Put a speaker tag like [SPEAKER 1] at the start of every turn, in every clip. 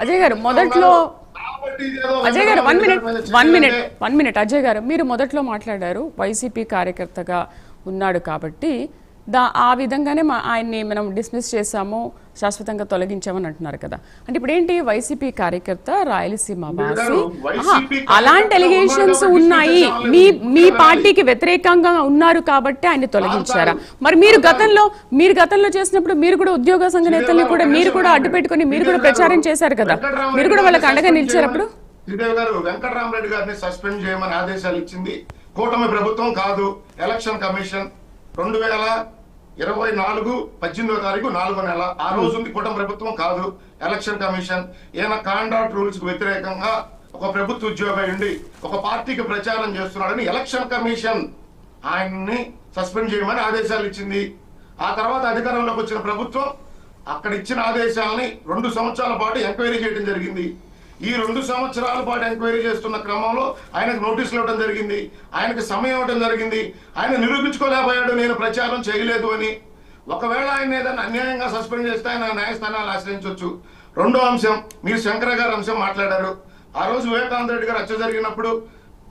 [SPEAKER 1] అజయ్ గారు మొదట్లో అజయ్ గారు వన్ మినిట్ అజయ్ గారు మీరు మొదట్లో మాట్లాడారు వైసీపీ కార్యకర్తగా ఉన్నాడు కాబట్టి ఆ విధంగానే ఆయన్ని మనం డిస్మిస్ చేశాము, శాశ్వతంగా తొలగించామని అంటున్నారు కదా. అంటే ఇప్పుడు ఏంటి, వైసీపీ కార్యకర్త, రాయలసీమ వాసి, అలాంటి ఎలిగేషన్స్ ఉన్నాయి, మీ పార్టీకి వ్యతిరేకంగా ఉన్నారు కాబట్టి ఆయన తొలగించారా? మరి మీరు గతంలో చేసినప్పుడు మీరు కూడా ఉద్యోగ సంఘ నేతల్ని కూడా మీరు కూడా అడ్డు పెట్టుకుని మీరు కూడా ప్రచారం చేశారు కదా, మీరు కూడా వాళ్ళకి అండగా నిలిచారప్పుడు.
[SPEAKER 2] శ్రీదేవి గారు వెంకటరామరెడ్డి గారిని సస్పెండ్ చేయమని ఆదేశాలు ఇచ్చింది కూటమి ప్రభుత్వం కాదు, ఎలక్షన్ కమిషన్. 2024 18వ తారీఖు 4వ నెల ఆ రోజు ఉంది కూటమి ప్రభుత్వం కాదు, ఎలక్షన్ కమిషన్. ఈయన కాంట్రాక్ట్ రూల్స్ కు వ్యతిరేకంగా ఒక ప్రభుత్వ ఉద్యోగి ఉండి ఒక పార్టీకి ప్రచారం చేస్తున్నాడని ఎలక్షన్ కమిషన్ ఆయన్ని సస్పెండ్ చేయమని ఆదేశాలు ఇచ్చింది. ఆ తర్వాత అధికారంలోకి వచ్చిన ప్రభుత్వం అక్కడ ఇచ్చిన ఆదేశాలని 2 సంవత్సరాల పాటు ఎంక్వైరీ చేయడం జరిగింది. ఈ 2 సంవత్సరాల పాటు ఎంక్వైరీ చేస్తున్న క్రమంలో ఆయనకు నోటీసులు ఇవ్వడం జరిగింది, ఆయనకు సమయం ఇవ్వడం జరిగింది. ఆయన నిరూపించుకోలేకపోయాడు నేను ప్రచారం చేయలేదు అని. ఒకవేళ ఆయన ఏదైనా అన్యాయంగా సస్పెండ్ చేస్తే ఆయన న్యాయస్థానాలు ఆశ్రయించవచ్చు. రెండో అంశం, మీరు శంకర గారి అంశం మాట్లాడారు. ఆ రోజు వివేకానంద రెడ్డి గారు హత్య జరిగినప్పుడు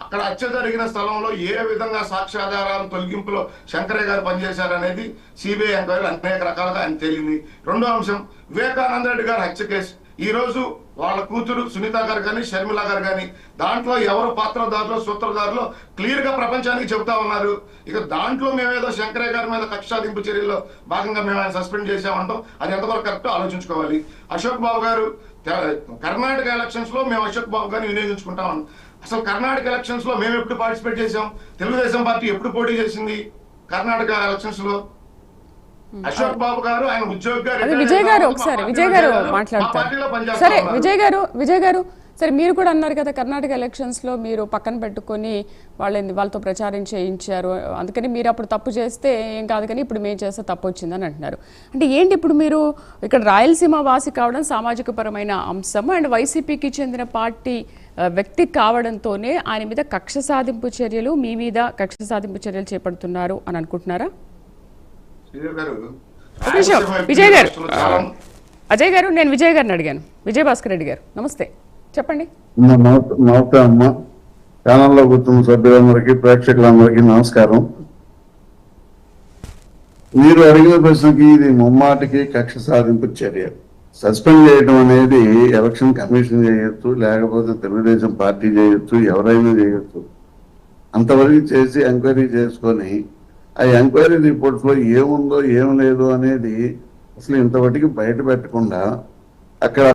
[SPEAKER 2] అక్కడ హత్య జరిగిన స్థలంలో ఏ విధంగా సాక్ష్యాధారాల తొలగింపులో శంకరయ్య గారు పనిచేశారనేది సిబిఐ ఎంక్వైరీ అనేక రకాలుగా ఆయన తేలింది. రెండో అంశం, వివేకానంద రెడ్డి గారి హత్య కేసు ఈ రోజు వాళ్ళ కూతురు సునీత గారు కానీ షర్మిల గారు కానీ దాంట్లో ఎవరు పాత్రదారులు సూత్రధారులు క్లియర్ గా ప్రపంచానికి చెబుతా ఉన్నారు. ఇక దాంట్లో మేమేదో శంకరయ్య గారి మీద కక్ష సాధింపు చర్యల్లో భాగంగా మేము ఆయన సస్పెండ్ చేసామంటాం, అది ఎంతవరకు కరెక్ట్ ఆలోచించుకోవాలి. అశోక్ బాబు గారు కర్ణాటక ఎలక్షన్స్ లో మేము అశోక్ బాబు గారిని వినియోగించుకుంటాం. అసలు కర్ణాటక ఎలక్షన్స్ లో మేము ఎప్పుడు పార్టిసిపేట్ చేసాం? తెలుగుదేశం పార్టీ ఎప్పుడు పోటీ చేసింది కర్ణాటక ఎలక్షన్స్ లో? అశోక్ బాబు గారు ఆయన ఉద్యోగి గారు.
[SPEAKER 1] విజయ్ గారు ఒకసారి విజయ్ గారు మాట్లాడతారు. సరే విజయ్ గారు సరే, మీరు కూడా అన్నారు కదా కర్ణాటక ఎలక్షన్స్ లో మీరు పక్కన పెట్టుకొని వాళ్ళతో ప్రచారం చేయించారు, అందుకని మీరు అప్పుడు తప్పు చేస్తే ఏం కాదు కానీ ఇప్పుడు మేము చేస్తే తప్పు వచ్చిందని అంటున్నారు. అంటే ఏంటి, ఇప్పుడు మీరు ఇక్కడ రాయలసీమ వాసి కావడం సామాజిక పరమైన అంశం అండ్ వైసీపీకి చెందిన పార్టీ వ్యక్తి కావడంతోనే ఆయన మీద కక్ష సాధింపు చర్యలు, మీ మీద కక్ష సాధింపు చర్యలు చేపడుతున్నారు అని అనుకుంటున్నారా? విజయ్ గారు, అజయ్ గారు, నేను విజయ్ గారిని అడిగాను. విజయ్ భాస్కర్ రెడ్డి గారు నమస్తే, చెప్పండి.
[SPEAKER 3] నమస్తే అమ్మ, ఛానల్లో కూర్చున్న సభ్యులందరికీ ప్రేక్షకులందరికీ నమస్కారం. మీరు అడిగిన ప్రశ్నకి ఇది ముమ్మాటికి కక్ష సాధింపు చర్య. సస్పెండ్ చేయడం అనేది ఎలక్షన్ కమిషన్ చేయొచ్చు, లేకపోతే తెలుగుదేశం పార్టీ చేయొచ్చు, ఎవరైనా చేయొచ్చు. అంతవరకు చేసి ఎంక్వైరీ చేసుకొని ఆ ఎంక్వైరీ రిపోర్ట్స్ లో ఏముందో ఏం లేదు అనేది అసలు ఇంతవరకు బయట పెట్టకుండా అక్కడ